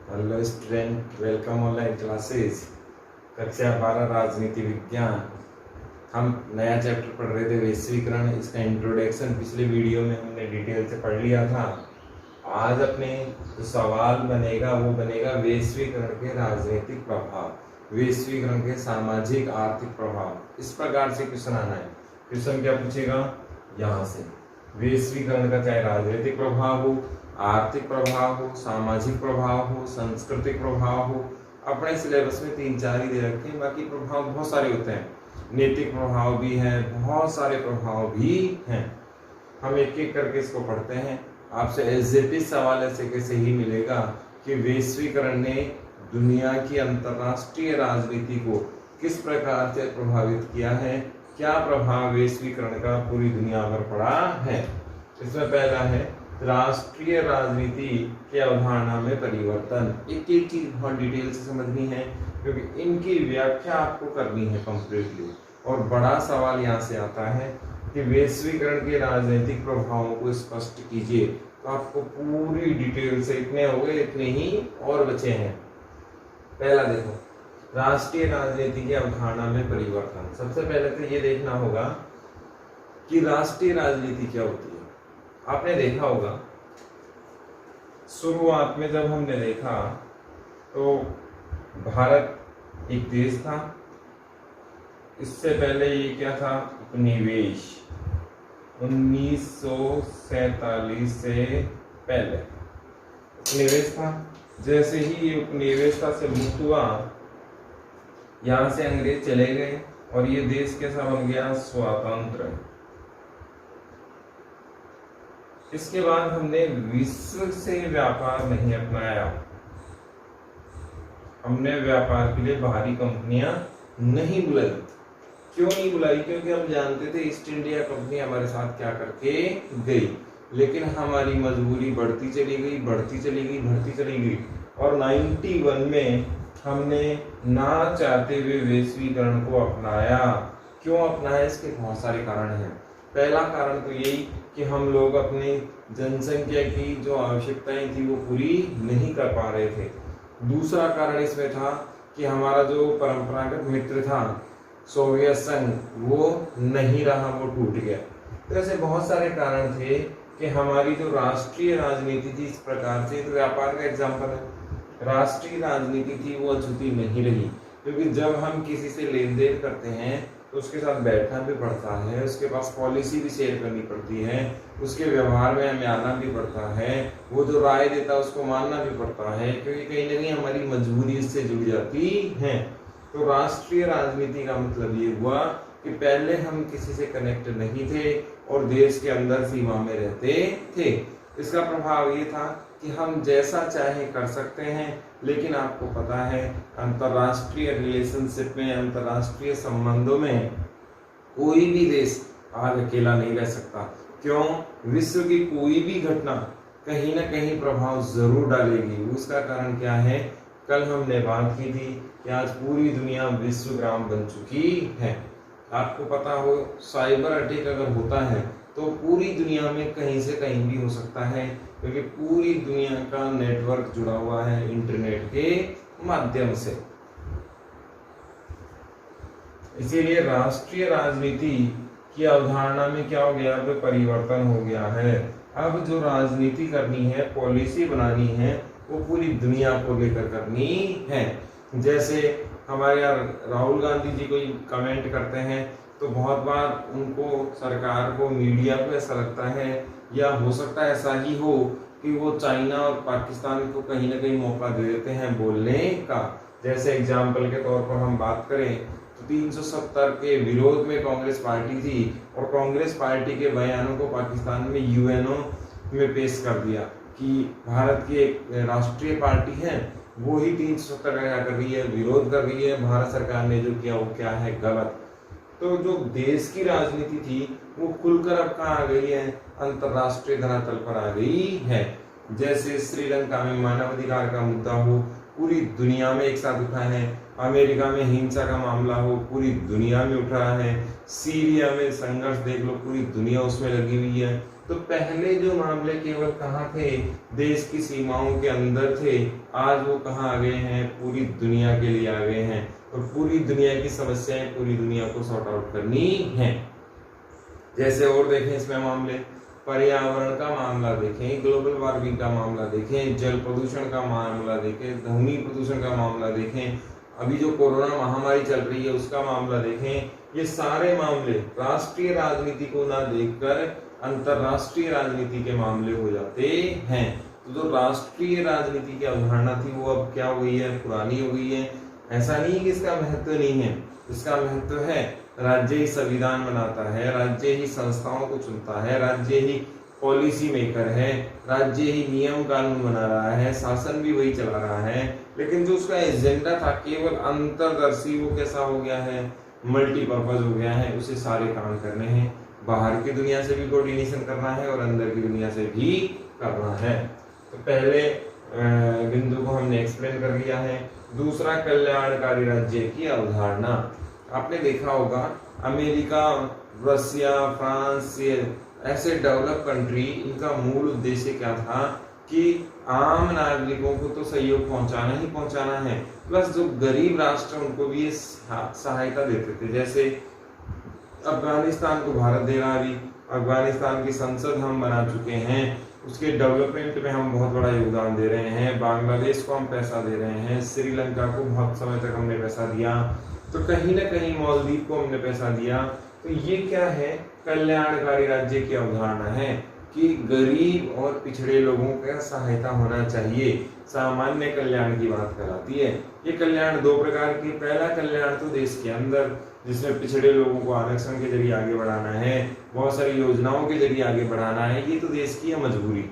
Hello student, welcome online classes. कक्षा 12 राजनीति विज्ञान। हम नया चैप्टर पढ़ रहे थे वैश्वीकरण। इसका इंट्रोडक्शन पिछले वीडियो में हमने डिटेल से पढ़ लिया था। आज अपने जो सवाल बनेगा वो बनेगा वैश्वीकरण के राजनीतिक प्रभाव, वैश्वीकरण के सामाजिक आर्थिक प्रभाव। इस प्रकार से क्वेश्चन आना है। क्वेश्चन क्या पूछेगा यहाँ से, वैश्वीकरण का चाहे राजनीतिक प्रभाव हो, आर्थिक प्रभाव हो, सामाजिक प्रभाव हो, सांस्कृतिक प्रभाव हो। अपने सिलेबस में 3-4 ही दे रखे हैं, बाकी प्रभाव बहुत सारे होते हैं। नैतिक प्रभाव भी है, बहुत सारे प्रभाव भी हैं। हम एक एक करके इसको पढ़ते हैं। आपसे एसजेपी सवाल ऐसे कैसे ही मिलेगा कि वैश्वीकरण ने दुनिया की अंतरराष्ट्रीय राजनीति को किस प्रकार से प्रभावित किया है, क्या प्रभाव वैश्वीकरण का पूरी दुनिया पर पड़ा है। इसमें पहला है राष्ट्रीय राजनीति की अवधारणा में परिवर्तन। एक एक चीज बहुत डिटेल से समझनी है क्योंकि इनकी व्याख्या आपको करनी है कंप्लीटली। और बड़ा सवाल यहाँ से आता है कि वैश्वीकरण के राजनीतिक प्रभावों को स्पष्ट कीजिए। तो आपको पूरी डिटेल से, इतने हो गए, इतने ही और बचे हैं। पहला देखो, राष्ट्रीय राजनीति की अवधारणा में परिवर्तन। सबसे पहले तो ये देखना होगा कि राष्ट्रीय राजनीति क्या होती है। आपने देखा होगा शुरुआत में जब हमने देखा तो भारत एक देश था। इससे पहले ये क्या था, उपनिवेश। 1947 से पहले उपनिवेश था। जैसे ही ये उपनिवेशता से मुक्त हुआ, यहाँ से अंग्रेज चले गए और ये देश कैसा बन गया, स्वतंत्र। इसके बाद हमने विश्व से व्यापार नहीं अपनाया। हमने व्यापार के लिए बाहरी कंपनियां नहीं बुलाई। क्यों नहीं बुलाई? क्योंकि हम जानते थे ईस्ट इंडिया कंपनी हमारे साथ क्या करके गई। लेकिन हमारी मजबूरी बढ़ती चली गई, बढ़ती चली गई, बढ़ती चली गई। और 91 में हमने ना चाहते हुए वैश्वीकरण को अपनाया। क्यों अपनाया? इसके बहुत सारे कारण हैं। पहला कारण तो यही कि हम लोग अपनी जनसंख्या की जो आवश्यकताएं थी वो पूरी नहीं कर पा रहे थे। दूसरा कारण इसमें था कि हमारा जो परंपरागत मित्र था सोवियत संघ, वो नहीं रहा, वो टूट गया। तो ऐसे बहुत सारे कारण थे कि हमारी जो राष्ट्रीय राजनीति थी इस प्रकार से, तो व्यापार का एग्जाम्पल है, राष्ट्रीय राजनीति थी वो अछूती नहीं रही। क्योंकि जब हम किसी से लेन देन करते हैं तो उसके साथ बैठना भी पड़ता है, उसके पास पॉलिसी भी शेयर करनी पड़ती है, उसके व्यवहार में हमें आना भी पड़ता है, वो जो राय देता है उसको मानना भी पड़ता है, क्योंकि कहीं ना कहीं हमारी मजबूरी इससे जुड़ जाती है। तो राष्ट्रीय राजनीति का मतलब ये हुआ कि पहले हम किसी से कनेक्ट नहीं थे और देश के अंदर सीमा में रहते थे। इसका प्रभाव ये था कि हम जैसा चाहे कर सकते हैं। लेकिन आपको पता है अंतरराष्ट्रीय रिलेशनशिप में, अंतरराष्ट्रीय संबंधों में कोई भी देश आज अकेला नहीं रह सकता। क्यों? विश्व की कोई भी घटना कहीं ना कहीं प्रभाव जरूर डालेगी। उसका कारण क्या है? कल हमने बात की थी कि आज पूरी दुनिया विश्वग्राम बन चुकी है। आपको पता हो साइबर अटैक अगर होता है तो पूरी दुनिया में कहीं से कहीं भी हो सकता है, क्योंकि पूरी दुनिया का नेटवर्क जुड़ा हुआ है इंटरनेट के माध्यम से। इसीलिए राष्ट्रीय राजनीति की अवधारणा में क्या हो गया, अब परिवर्तन हो गया है। अब जो राजनीति करनी है, पॉलिसी बनानी है, वो पूरी दुनिया को लेकर करनी है। जैसे हमारे यहाँ राहुल गांधी जी कोई कमेंट करते हैं तो बहुत बार उनको, सरकार को, मीडिया को ऐसा लगता है, या हो सकता है ऐसा ही हो कि वो चाइना और पाकिस्तान को कहीं ना कहीं मौका दे देते हैं बोलने का। जैसे एग्जाम्पल के तौर पर हम बात करें तो 370 के विरोध में कांग्रेस पार्टी थी और कांग्रेस पार्टी के बयानों को पाकिस्तान में यूएनओ में पेश कर दिया कि भारत की एक राष्ट्रीय पार्टी है, वो ही 370 का क्या कर रही है, विरोध कर रही है, भारत सरकार ने जो किया वो क्या है, गलत। तो जो देश की राजनीति थी वो खुलकर अब कहाँ आ गई है, अंतरराष्ट्रीय धरातल पर आ गई है। जैसे श्रीलंका में मानवाधिकार का मुद्दा हो, पूरी दुनिया में एक साथ उठा है। अमेरिका में हिंसा का मामला हो, पूरी दुनिया में उठ रहा है। सीरिया में संघर्ष देख लो, पूरी दुनिया उसमें लगी हुई है। तो पहले जो मामले केवल कहाँ थे, देश की सीमाओं के अंदर थे, आज वो कहाँ आ गए हैं, पूरी दुनिया के लिए आ गए हैं और पूरी दुनिया की समस्याएं पूरी दुनिया को सॉर्ट आउट करनी है। जैसे और देखें इसमें मामले, पर्यावरण का मामला देखें, ग्लोबल वार्मिंग का मामला देखें, जल प्रदूषण का मामला देखें, ध्वनि प्रदूषण का मामला देखें, अभी जो कोरोना महामारी चल रही है उसका मामला देखें। ये सारे मामले राष्ट्रीय राजनीति को ना देखकर अंतरराष्ट्रीय राजनीति के मामले हो जाते हैं। तो जो राष्ट्रीय राजनीति की अवधारणा थी वो अब क्या हो गई है, पुरानी हो गई है। ऐसा नहीं कि इसका महत्व नहीं है, इसका महत्व है। राज्य ही संविधान बनाता है, राज्य ही संस्थाओं को चुनता है, राज्य ही पॉलिसी मेकर है, राज्य ही नियम कानून बना रहा है, शासन भी वही चला रहा है। लेकिन जो उसका एजेंडा था केवल अंतरदर्शी, वो कैसा हो गया है, मल्टीपर्पज हो गया है। उसे सारे काम करने हैं, बाहर की दुनिया से भी कोऑर्डिनेशन करना है और अंदर की दुनिया से भी करना है। तो पहले बिंदु को हमने एक्सप्लेन कर लिया है। दूसरा, कल्याणकारी राज्य की अवधारणा। आपने देखा होगा अमेरिका, रसिया, फ्रांस, ऐसे डेवलप कंट्री, इनका मूल उद्देश्य क्या था कि आम नागरिकों को तो सहयोग पहुंचाना ही पहुंचाना है, प्लस जो गरीब राष्ट्र उनको भी सहायता देते थे। जैसे अफगानिस्तान को भारत दे रहा, अभी अफगानिस्तान की संसद हम बना चुके हैं, उसके डेवलपमेंट में हम बहुत बड़ा योगदान दे रहे हैं। बांग्लादेश को हम पैसा दे रहे हैं, श्रीलंका को बहुत समय तक हमने पैसा दिया, तो कहीं ना कहीं मालदीव को हमने पैसा दिया। तो ये क्या है, कल्याणकारी राज्य की अवधारणा है कि गरीब और पिछड़े लोगों का सहायता होना चाहिए, सामान्य कल्याण की बात कराती है। ये कल्याण दो प्रकार की, पहला कल्याण तो देश के अंदर, जिसमें पिछड़े लोगों को आरक्षण के जरिए आगे बढ़ाना है, बहुत सारी योजनाओं के जरिए आगे बढ़ाना है। ये तो देश की है मजबूरी,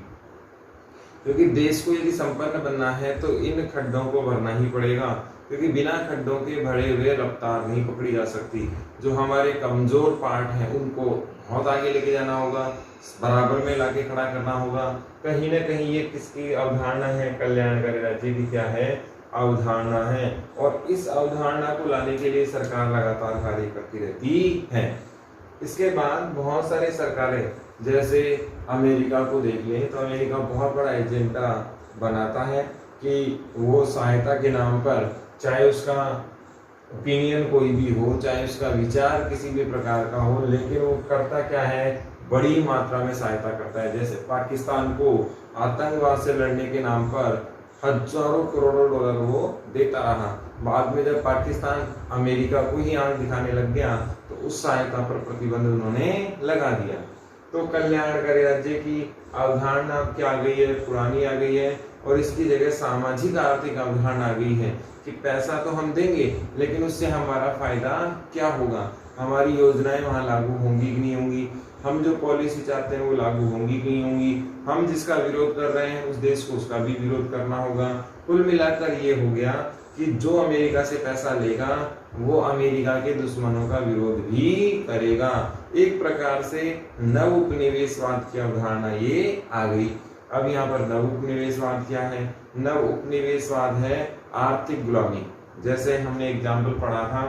क्योंकि देश को यदि संपन्न बनना है तो इन खड्डों को भरना ही पड़ेगा, क्योंकि बिना खड्डों के भरे हुए रफ्तार नहीं पकड़ी जा सकती। जो हमारे कमजोर पार्ट हैं उनको बहुत आगे लेके जाना होगा, बराबर में लाके खड़ा करना होगा। कहीं ना कहीं ये किसकी अवधारणा है, कल्याणकारी राज्य की क्या है, अवधारणा है। और इस अवधारणा को लाने के लिए सरकार लगातार कार्य करती रहती है। इसके बाद बहुत सारे सरकारें, जैसे अमेरिका को देख लें तो अमेरिका बहुत बड़ा एजेंडा बनाता है कि वो सहायता के नाम पर, चाहे उसका ओपिनियन कोई भी हो, चाहे उसका विचार किसी भी प्रकार का हो, लेकिन वो करता क्या है, बड़ी मात्रा में सहायता करता है। जैसे पाकिस्तान को आतंकवाद से लड़ने के नाम पर हजारों करोड़ों डॉलर वो देता रहा। बाद में जब पाकिस्तान अमेरिका को ही आंख दिखाने लग गया तो उस सहायता पर प्रतिबंध उन्होंने लगा दिया। तो कल्याणकारी राज्य की अवधारणा अब क्या आ गई है, पुरानी आ गई है, और इसकी जगह सामाजिक आर्थिक अवधारणा आ गई है कि पैसा तो हम देंगे लेकिन उससे हमारा फायदा क्या होगा, हमारी योजनाएं वहां लागू होंगी कि नहीं होंगी, हम जो पॉलिसी चाहते हैं वो लागू होंगी कि नहीं होंगी, हम जिसका विरोध कर रहे हैं उस देश को उसका भी विरोध करना होगा। कुल मिलाकर ये हो गया कि जो अमेरिका से पैसा लेगा वो अमेरिका के दुश्मनों का विरोध भी करेगा। एक प्रकार से नव उपनिवेशवाद की अवधारणा ये आ गई। अब यहाँ पर नव उपनिवेशवाद क्या है, नव उपनिवेशवाद है आर्थिक गुलामी। जैसे हमने एग्जाम्पल पढ़ा था,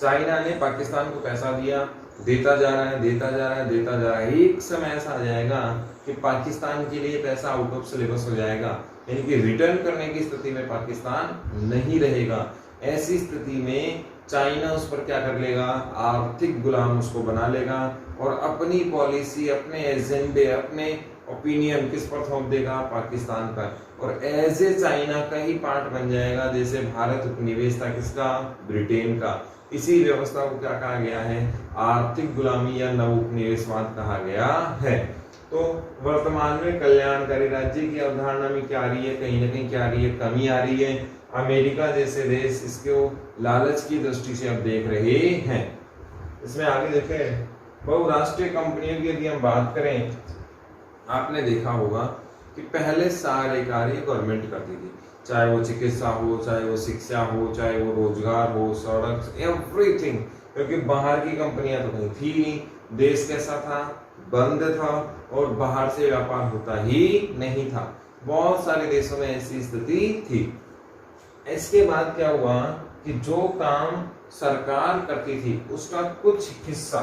चाइना ने पाकिस्तान को पैसा दिया, देता जा रहा है, देता जा रहा है, देता जा रहा है। एक समय ऐसा आ जाएगा कि पाकिस्तान के लिए पैसा आउट ऑफ सिलेबस हो जाएगा, यानी कि रिटर्न करने की स्थिति में पाकिस्तान नहीं रहेगा। ऐसी स्थिति में चाइना उस पर क्या कर लेगा, आर्थिक गुलाम उसको बना लेगा और अपनी पॉलिसी, अपने एजेंडे, अपने ओपिनियन किस पर थोप देगा, पाकिस्तान पर। और ऐसे चाइना का ही पार्ट बन जाएगा जैसे भारत उपनिवेश था किसका, ब्रिटेन का। इसी व्यवस्था को क्या कहा गया है, आर्थिक गुलामी या नव उपनिवेशवाद कहा गया है। तो वर्तमान में कल्याणकारी राज्य की अवधारणा में क्या आ रही है, कहीं ना कहीं क्या आ रही है, कमी आ रही है। अमेरिका जैसे देश इसको लालच की दृष्टि से अब देख रहे हैं। इसमें आगे देखें, बहुराष्ट्रीय कंपनियों की यदि हम बात करें, आपने देखा होगा कि पहले सारे कार्य गवर्नमेंट करती थी, चाहे वो चिकित्सा हो, चाहे वो शिक्षा हो, चाहे वो रोजगार हो, सड़क, एवरीथिंग, क्योंकि बाहर की कंपनियां तो कहीं थी नहीं। देश कैसा था, बंद था और बाहर से व्यापार होता ही नहीं था। बहुत सारे देशों में ऐसी स्थिति थी। इसके बाद क्या हुआ कि जो काम सरकार करती थी उसका कुछ हिस्सा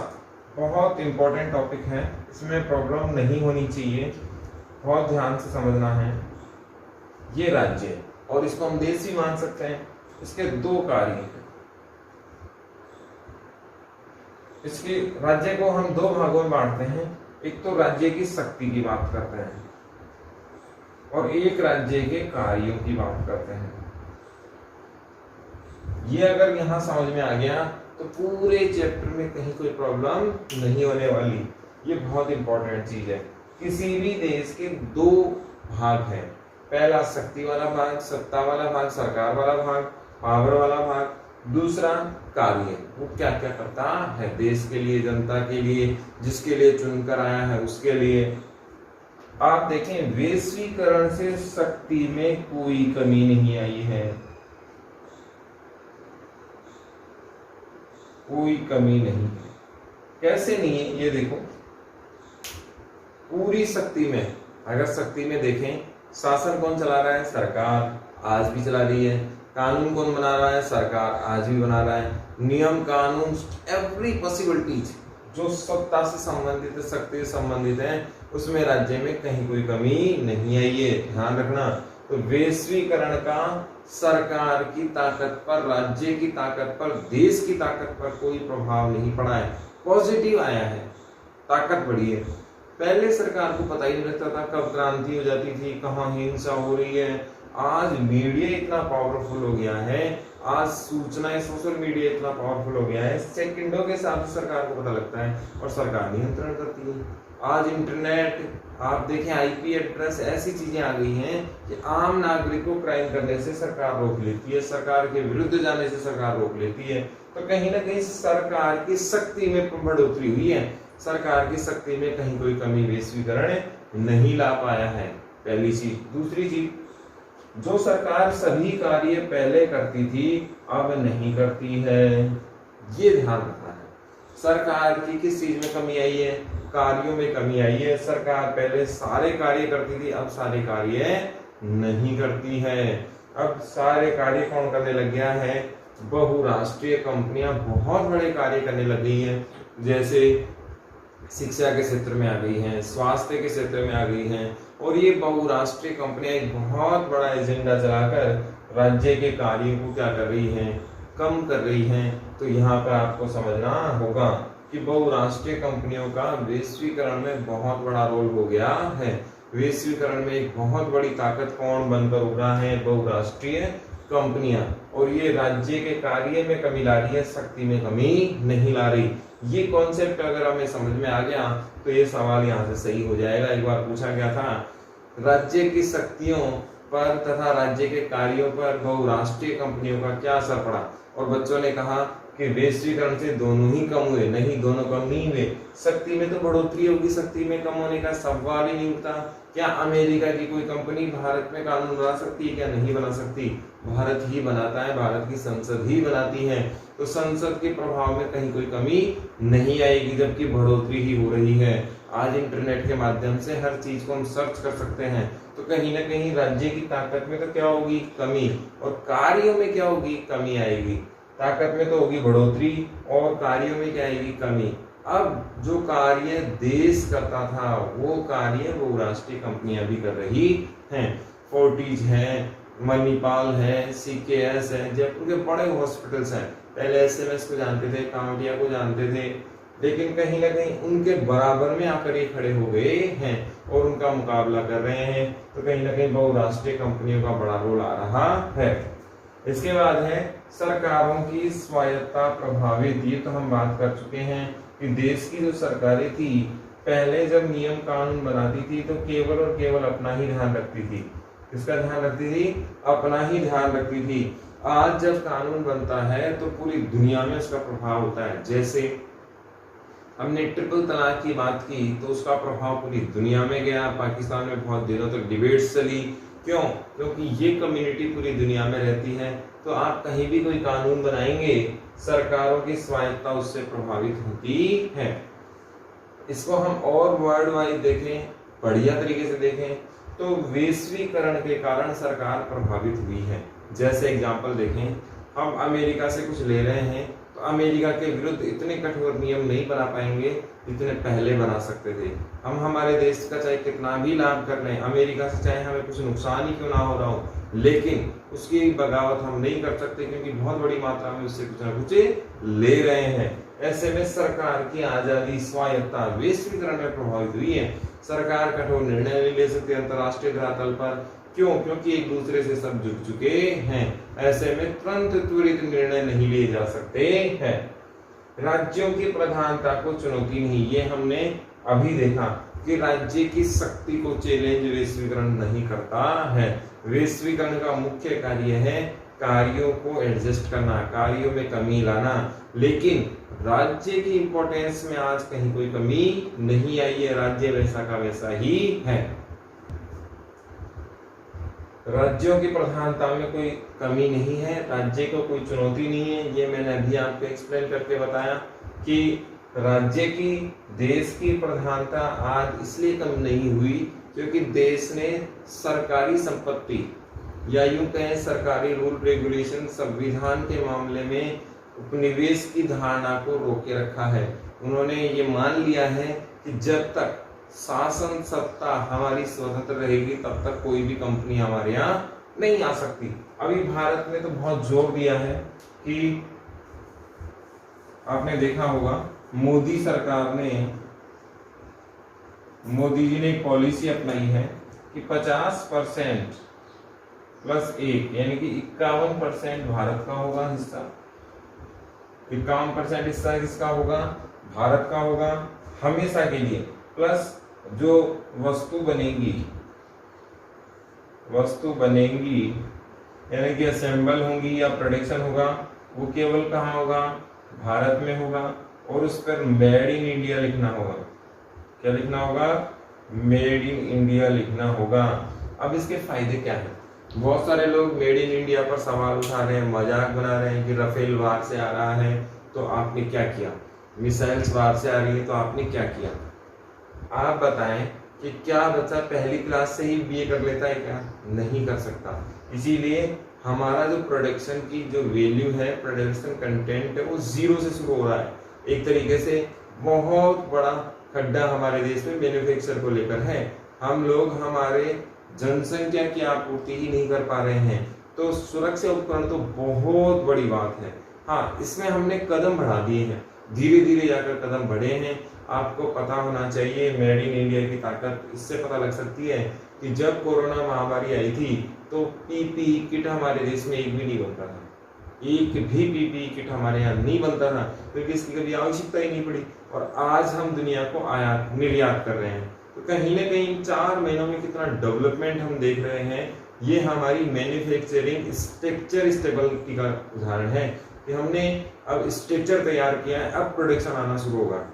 बहुत इंपॉर्टेंट टॉपिक है, इसमें प्रॉब्लम नहीं होनी चाहिए, बहुत ध्यान से समझना है। ये राज्य है और इसको हम देश भी मान सकते हैं। इसके दो कार्य हैं। इसके राज्य को हम दो भागों में बांटते हैं। एक तो राज्य की शक्ति की बात करते हैं और एक राज्य के कार्यों की बात करते हैं। ये अगर यहां समझ में आ गया तो पूरे चैप्टर में कहीं कोई प्रॉब्लम नहीं होने वाली। ये बहुत इंपॉर्टेंट चीज है। किसी भी देश के दो भाग हैं, पहला शक्ति वाला भाग, सत्ता वाला भाग, सरकार वाला भाग, पावर वाला भाग। दूसरा कार्य, वो क्या क्या करता है देश के लिए, जनता के लिए, जिसके लिए चुनकर आया है उसके लिए। आप देखें, वैश्वीकरण से शक्ति में कोई कमी नहीं आई है, कोई कमी नहीं है। कैसे नहीं है ये देखो, पूरी शक्ति में, अगर शक्ति में देखें, शासन कौन चला रहा है? सरकार, आज भी चला रही है। कानून कौन बना रहा है? सरकार, आज भी बना रहा है। नियम कानून, एवरी पॉसिबिलिटीज जो सत्ता से संबंधित है, शक्ति से संबंधित है, उसमें राज्य में कहीं कोई कमी नहीं आई है, ध्यान रखना। तो वैश्वीकरण का सरकार की ताकत पर, राज्य की ताकत पर, देश की ताकत पर कोई प्रभाव नहीं पड़ा है, पॉजिटिव आया है, ताकत बढ़ी है। पहले सरकार को पता ही नहीं लगता था कब क्रांति हो जाती थी, कहाँ हिंसा हो रही है। आज मीडिया इतना पावरफुल हो गया है, आज सूचनाएं, सोशल मीडिया इतना पावरफुल हो गया है, सेकंडों के साथ सरकार को पता लगता है और सरकार नियंत्रण करती है। आज इंटरनेट, आप देखें आईपी एड्रेस, ऐसी चीजें आ गई हैं कि आम नागरिक को क्राइम करने से सरकार रोक लेती है, सरकार के विरुद्ध जाने से सरकार रोक लेती है। तो कहीं ना कहीं सरकार की शक्ति में बढ़ोतरी हुई है, सरकार की शक्ति में कहीं कोई कमी वैश्वीकरण नहीं ला पाया है, पहली चीज। दूसरी चीज, जो सरकार सभी कार्य पहले करती थी अब नहीं करती है, ये ध्यान रखना है। सरकार की किस चीज में कमी आई है? कार्यों में कमी आई है। सरकार पहले सारे कार्य करती थी, अब सारे कार्य नहीं करती है। अब सारे कार्य कौन करने लग गया है? बहुराष्ट्रीय कंपनियां बहुत बड़े कार्य करने लग गई हैं, जैसे शिक्षा के क्षेत्र में आ गई हैं, स्वास्थ्य के क्षेत्र में आ गई हैं। और ये बहुराष्ट्रीय कंपनियां एक बहुत बड़ा एजेंडा चलाकर राज्य के कार्यों को क्या कर रही हैं? कम कर रही हैं। तो यहाँ पर आपको समझना होगा कि बहुराष्ट्रीय कंपनियों का वैश्वीकरण में बहुत बड़ा रोल हो गया है। वैश्वीकरण में एक बहुत बड़ी ताकत कौन बनकर उभरा है? बहुराष्ट्रीय कंपनियां। और ये राज्य के कार्य में कमी ला रही है, शक्ति में कमी नहीं ला रही। ये कॉन्सेप्ट अगर हमें समझ में आ गया तो ये सवाल यहाँ से सही हो जाएगा। एक बार पूछा गया था, राज्य की शक्तियों पर तथा राज्य के कार्यों पर बहुराष्ट्रीय कंपनियों का क्या असर पड़ा? और बच्चों ने कहा कि वैश्वीकरण से दोनों ही कम हुए। नहीं, दोनों कम नहीं हुए। शक्ति में तो बढ़ोतरी होगी, शक्ति में कम होने का सवाल ही नहीं उठता। क्या अमेरिका की कोई कंपनी भारत में कानून बना सकती है? क्या नहीं बना सकती? भारत ही बनाता है, भारत की संसद ही बनाती है। तो संसद के प्रभाव में कहीं कोई कमी नहीं आएगी, जबकि बढ़ोतरी ही हो रही है। आज इंटरनेट के माध्यम से हर चीज को हम सर्च कर सकते हैं, तो कहीं ना कहीं राज्य की ताकत में तो क्या होगी? कमी। और कार्यों में क्या होगी? कमी आएगी। ताकत में तो होगी बढ़ोतरी और कार्यों में क्या आएगी? कमी। अब जो कार्य देश करता था वो कार्य बहुराष्ट्रीय कंपनियां भी कर रही हैं। फोर्टिज है, मणिपाल है, सीकेएस है, जयपुर के बड़े हॉस्पिटल्स हैं। पहले एसएमएस को जानते थे, कांवड़िया को जानते थे, लेकिन कहीं ना कहीं उनके बराबर में आकर ये खड़े हो गए हैं और उनका मुकाबला कर रहे हैं। तो कहीं ना कहीं बहुराष्ट्रीय कंपनियों का बड़ा रोल आ रहा है। इसके बाद है सरकारों की स्वायत्तता प्रभावित। ये तो हम बात कर चुके हैं कि देश की जो सरकारें थी पहले जब नियम कानून बनाती थी तो केवल और केवल अपना ही ध्यान रखती थी। किसका ध्यान रखती थी? अपना ही ध्यान रखती थी। आज जब कानून बनता है तो पूरी दुनिया में उसका प्रभाव होता है। जैसे हमने ट्रिपल तलाक की बात की तो उसका प्रभाव पूरी दुनिया में गया। पाकिस्तान में बहुत दिनों तक डिबेट्स चली। क्यों? क्योंकि ये कम्युनिटी पूरी दुनिया में रहती है। तो आप कहीं भी कोई कानून बनाएंगे, सरकारों की स्वायत्तता उससे प्रभावित होती है। इसको हम और वर्ल्ड वाइड देखें, बढ़िया तरीके से देखें तो वैश्वीकरण के कारण सरकार प्रभावित हुई है। जैसे एग्जांपल देखें, हम अमेरिका से कुछ ले रहे हैं तो अमेरिका के विरुद्ध इतने कठोर नियम नहीं बना पाएंगे जितने पहले बना सकते थे। हम हमारे देश का चाहे कितना भी लाभ कर रहे हैं, अमेरिका से चाहे हमें कुछ नुकसान ही क्यों ना हो रहा हो, लेकिन उसकी बगावत हम नहीं कर सकते क्योंकि बहुत बड़ी मात्रा में उससे कुछ ना कुछ ले रहे हैं। ऐसे में सरकार की आजादी, स्वायत्ता वैश्वीकरण में प्रभावित हुई है। सरकार कठोर निर्णय नहीं ले सकती अंतर्राष्ट्रीय धरातल पर। क्यों? क्योंकि एक दूसरे से सब जुड़ चुके हैं। ऐसे में तुरंत त्वरित निर्णय नहीं लिए जा सकते हैं। राज्यों की प्रधानता को चुनौती नहीं, ये हमने अभी देखा कि राज्य की शक्ति को चैलेंज वैश्वीकरण नहीं करता है। वैश्वीकरण का मुख्य कार्य है कार्यों को एडजस्ट करना, कार्यों में कमी लाना, लेकिन राज्य की इंपॉर्टेंस में आज कहीं कोई कमी नहीं आई है। राज्य वैसा का वैसा ही है। राज्यों की प्रधानता में कोई कमी नहीं है, राज्य को कोई चुनौती नहीं है। ये मैंने अभी आपको एक्सप्लेन करके बताया कि राज्य की, देश की प्रधानता आज इसलिए कम नहीं हुई क्योंकि देश ने सरकारी संपत्ति या यूं कहें सरकारी रूल रेगुलेशन, संविधान के मामले में उपनिवेश की धारणा को रोके रखा है। उन्होंने ये मान लिया है कि जब तक शासन सत्ता हमारी स्वतंत्र रहेगी तब तक कोई भी कंपनी हमारे यहाँ नहीं आ सकती। अभी भारत में तो बहुत जोर दिया है कि आपने देखा होगा मोदी सरकार ने, मोदी जी ने एक पॉलिसी अपनाई है कि 50% प्लस 1 यानी कि 51% भारत का होगा हिस्सा। 51% हिस्सा किसका होगा? भारत का होगा हमेशा के लिए। प्लस जो वस्तु बनेंगी यानी कि असेंबल होंगी या प्रोडक्शन होगा, वो केवल कहाँ होगा? भारत में होगा। और उस पर मेड इन इंडिया लिखना होगा। क्या लिखना होगा? मेड इन इंडिया लिखना होगा। अब इसके फायदे क्या हैं? बहुत सारे लोग मेड इन इंडिया पर सवाल उठा रहे हैं, मजाक बना रहे हैं कि राफेल वार से आ रहा है तो आपने क्या किया, मिसाइल्स वार से आ रही है तो आपने क्या किया। आप बताएं कि क्या बच्चा पहली क्लास से ही बीए कर लेता है? क्या नहीं कर सकता। इसीलिए हमारा जो प्रोडक्शन की जो वैल्यू है, प्रोडक्शन कंटेंट है, वो जीरो से शुरू हो रहा है। एक तरीके से बहुत बड़ा खड्डा हमारे देश में मैन्युफैक्चर को लेकर है। हम लोग हमारे जनसंख्या की आपूर्ति ही नहीं कर पा रहे हैं, तो सुरक्षा उपकरण तो बहुत बड़ी बात है। हाँ, इसमें हमने कदम बढ़ा दिए हैं, धीरे धीरे जाकर कदम बढ़े हैं। आपको पता होना चाहिए मेड इन इंडिया की ताकत इससे पता लग सकती है कि जब कोरोना महामारी आई थी तो पीपीई किट हमारे देश में एक भी नहीं बनता था। एक भी पीपीई किट हमारे यहाँ नहीं बनता था क्योंकि इसकी कभी आवश्यकता ही नहीं पड़ी। और आज हम दुनिया को आयात निर्यात कर रहे हैं, तो कहीं ना कहीं 4 महीनों में कितना डेवलपमेंट हम देख रहे हैं। ये हमारी मैन्युफैक्चरिंग स्ट्रक्चर स्टेबिलिटी का उदाहरण है कि हमने अब स्ट्रक्चर तैयार किया है, अब प्रोडक्शन आना शुरू होगा।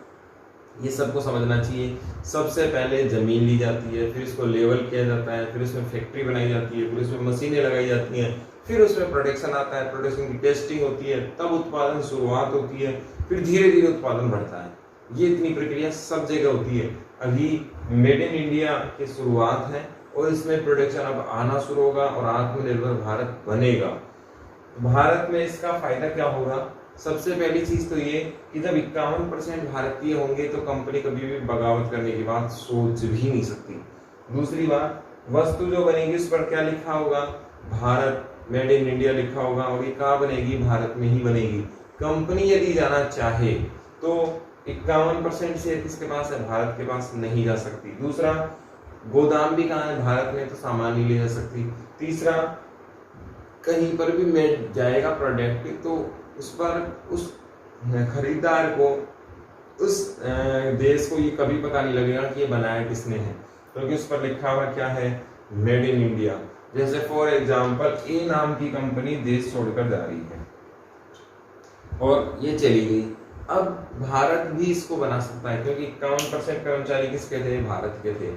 ये सबको समझना चाहिए। सबसे पहले जमीन ली जाती है, फिर इसको लेवल किया जाता है, फिर उसमें फैक्ट्री बनाई जाती है, फिर उसमें मशीनें लगाई जाती हैं, फिर उसमें प्रोडक्शन आता है, प्रोडक्शन की टेस्टिंग होती है, तब उत्पादन शुरुआत होती है, फिर धीरे धीरे उत्पादन बढ़ता है। ये इतनी प्रक्रिया सब जगह होती है। अभी मेड इन इंडिया की शुरुआत है और इसमें प्रोडक्शन अब आना शुरू होगा और आत्मनिर्भर भारत बनेगा। भारत में इसका फायदा क्या होगा? सबसे पहली चीज तो ये कि जब 51% भारतीय होंगे तो कंपनी कभी भी बगावत करने की बात सोच भी नहीं सकती। दूसरी बात, वस्तु जो बनेगी उस पर क्या लिखा होगा? भारत, मेड इन इंडिया लिखा होगा। और ये कहाँ बनेगी? भारत में ही बनेगी। कंपनी यदि जाना चाहे तो 51% से किसके पास है? भारत के पास नहीं जा सकती। दूसरा, गोदाम भी कहाँ है? भारत में, तो सामान नहीं ले जा सकती। तीसरा, कहीं पर भी मेड जाएगा प्रोडक्ट तो उस पर उस खरीदार को, उस देश को ये कभी पता नहीं लगेगा कि ये बनाया किसने है, क्योंकि उस पर लिखा हुआ क्या है? Made in India. जैसे फॉर एग्जांपल ए नाम की कंपनी देश छोड़कर जा रही है और ये चली गई। अब भारत भी इसको बना सकता है क्योंकि 51% कर्मचारी किसके थे? भारत के थे।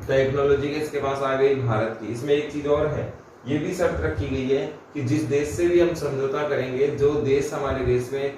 टेक्नोलॉजी किसके पास आ गई? भारत की। इसमें एक चीज और है, ये भी शर्त रखी गई है कि जिस देश से भी हम समझौता करेंगे, जो देश हमारे देश में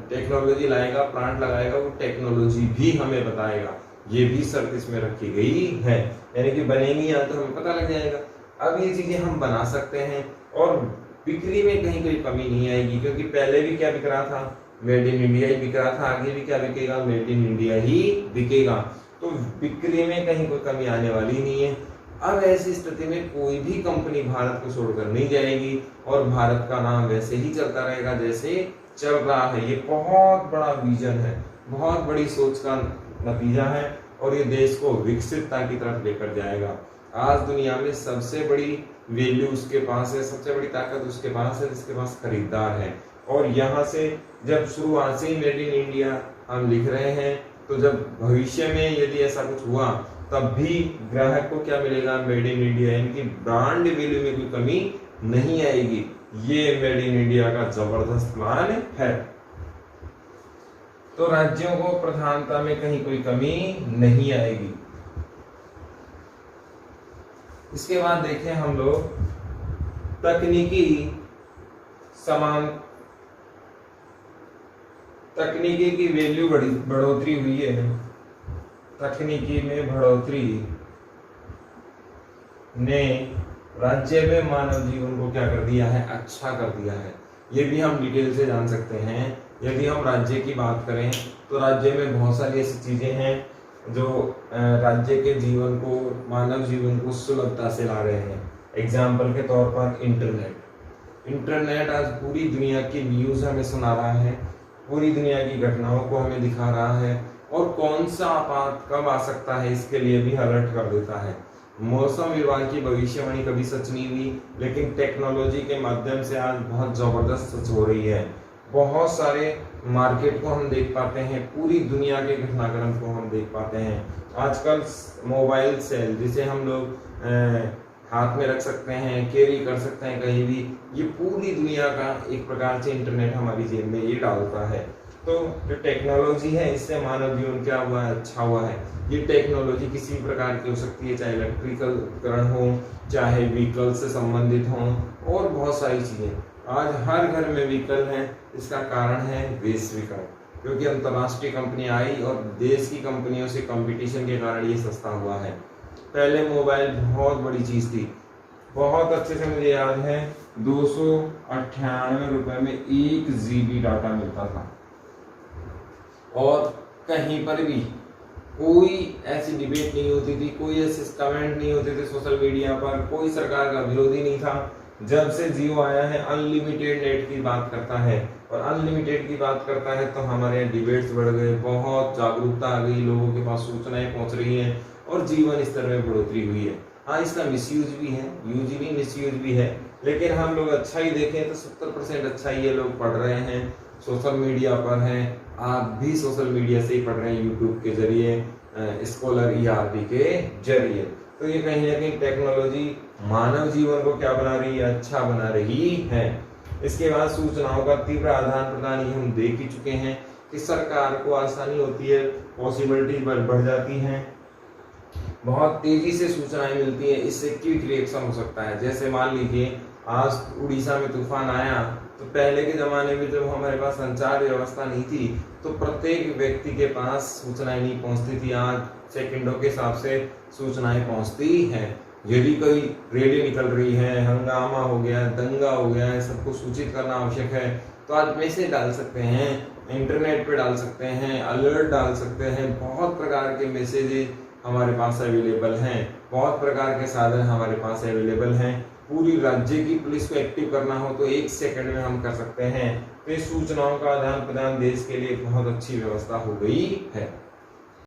टेक्नोलॉजी लाएगा, प्लांट लगाएगा, वो टेक्नोलॉजी भी हमें बताएगा। ये भी शर्त इसमें रखी गई है, यानी कि बनेगी या तो हमें पता लग जाएगा। अब ये चीजें हम बना सकते हैं और बिक्री में कहीं कोई कमी नहीं आएगी क्योंकि पहले भी क्या बिक रहा था? मेड इन इंडिया ही बिक रहा था, आगे भी क्या बिकेगा, मेड इन इंडिया ही बिकेगा। तो बिक्री में कहीं कोई कमी आने वाली नहीं है। अब ऐसी स्थिति में कोई भी कंपनी भारत को छोड़कर नहीं जाएगी और भारत का नाम वैसे ही चलता रहेगा जैसे चल रहा है। ये बहुत बड़ा विजन है, बहुत बड़ी सोच का नतीजा है और ये देश को विकसितता की तरफ लेकर जाएगा। आज दुनिया में सबसे बड़ी वैल्यू उसके पास है, सबसे बड़ी ताकत उसके पास है जिसके पास खरीदार है। और यहाँ से जब शुरुआत से ही मेड इन इंडिया हम लिख रहे हैं, तो जब भविष्य में यदि ऐसा कुछ हुआ तब भी ग्राहक को क्या मिलेगा, मेड इन इंडिया, यानी कि ब्रांड वैल्यू में कोई कमी नहीं आएगी। ये मेड इन इंडिया का जबरदस्त प्लान है। तो राज्यों को प्रधानता में कहीं कोई कमी नहीं आएगी। इसके बाद देखें हम लोग तकनीकी की वैल्यू बढ़ोतरी हुई है। तकनीकी में बढ़ोतरी ने राज्य में मानव जीवन को क्या कर दिया है, अच्छा कर दिया है। ये भी हम डिटेल से जान सकते हैं। यदि हम राज्य की बात करें तो राज्य में बहुत सारी ऐसी चीजें हैं जो राज्य के जीवन को, मानव जीवन को सुलभता से ला रहे हैं। एग्जाम्पल के तौर पर इंटरनेट आज पूरी दुनिया की न्यूज हमें सुना रहा है, पूरी दुनिया की घटनाओं को हमें दिखा रहा है और कौन सा आपात कब आ सकता है इसके लिए भी अलर्ट कर देता है। मौसम विभाग की भविष्यवाणी कभी सच नहीं हुई, लेकिन टेक्नोलॉजी के माध्यम से आज बहुत जबरदस्त सच हो रही है। बहुत सारे मार्केट को हम देख पाते हैं, पूरी दुनिया के घटनाक्रम को हम देख पाते हैं। आजकल मोबाइल सेल जिसे हम लोग हाथ में रख सकते हैं, कैरी कर सकते हैं कहीं भी, ये पूरी दुनिया का एक प्रकार से इंटरनेट हमारी जेब में ये डालता है। तो जो टेक्नोलॉजी है इससे मानव जीवन क्या हुआ है, अच्छा हुआ है। ये टेक्नोलॉजी किसी प्रकार की हो सकती है, चाहे इलेक्ट्रिकल उपकरण हो, चाहे व्हीकल से संबंधित हो और बहुत सारी चीजें। आज हर घर में व्हीकल है, इसका कारण है वैश्वीकरण, क्योंकि अंतर्राष्ट्रीय कंपनी आई और देश की कंपनियों से कंपटीशन के कारण ये सस्ता हुआ है। पहले मोबाइल बहुत बड़ी चीज थी, बहुत अच्छे से मुझे याद है 298 रुपए में 1 GB डाटा मिलता था और कहीं पर भी कोई ऐसी डिबेट नहीं होती थी, कोई ऐसे कमेंट नहीं होते थे सोशल मीडिया पर, कोई सरकार का विरोधी नहीं था। जब से जियो आया है अनलिमिटेड नेट की बात करता है और अनलिमिटेड की बात करता है तो हमारे यहाँ डिबेट्स बढ़ गए, बहुत जागरूकता आ गई, लोगों के पास सूचनाएं पहुंच रही हैं और जीवन स्तर में बढ़ोतरी हुई है। हाँ, इसका मिसयूज भी है, यूज भी मिसयूज भी है, लेकिन हम लोग अच्छा ही देखें तो 70% अच्छा ही ये लोग पढ़ रहे हैं, सोशल मीडिया पर हैं। आप भी सोशल मीडिया से ही पढ़ रहे हैं, यूट्यूब के जरिए, स्कॉलर ERP के जरिए। तो ये कहीं ना कहीं टेक्नोलॉजी मानव जीवन को क्या बना रही है, अच्छा बना रही है। इसके बाद सूचनाओं का तीव्र आदान प्रदान ये हम देख ही चुके हैं कि सरकार को आसानी होती है, पॉसिबिलिटी बढ़ जाती हैं, बहुत तेजी से सूचनाएं मिलती है, इससे क्विक रिएक्शन हो सकता है। जैसे मान लीजिए आज उड़ीसा में तूफान आया, तो पहले के जमाने में जब हमारे पास संचार व्यवस्था नहीं थी तो प्रत्येक व्यक्ति के पास सूचनाएं नहीं पहुंचती थी। आज सेकंडों के हिसाब से सूचनाएं पहुंचती हैं। यदि कोई रैली निकल रही है, हंगामा हो गया, दंगा हो गया है, सबको सूचित करना आवश्यक है, तो आज मैसेज डाल सकते हैं, इंटरनेट पे डाल सकते हैं, अलर्ट डाल सकते हैं। बहुत प्रकार के मैसेजेस हमारे पास अवेलेबल हैं, बहुत प्रकार के साधन हमारे पास अवेलेबल हैं। पूरी राज्य की पुलिस को एक्टिव करना हो तो 1 सेकंड में हम कर सकते हैं। तो सूचनाओं का आदान प्रदान देश के लिए बहुत अच्छी व्यवस्था हो गई है।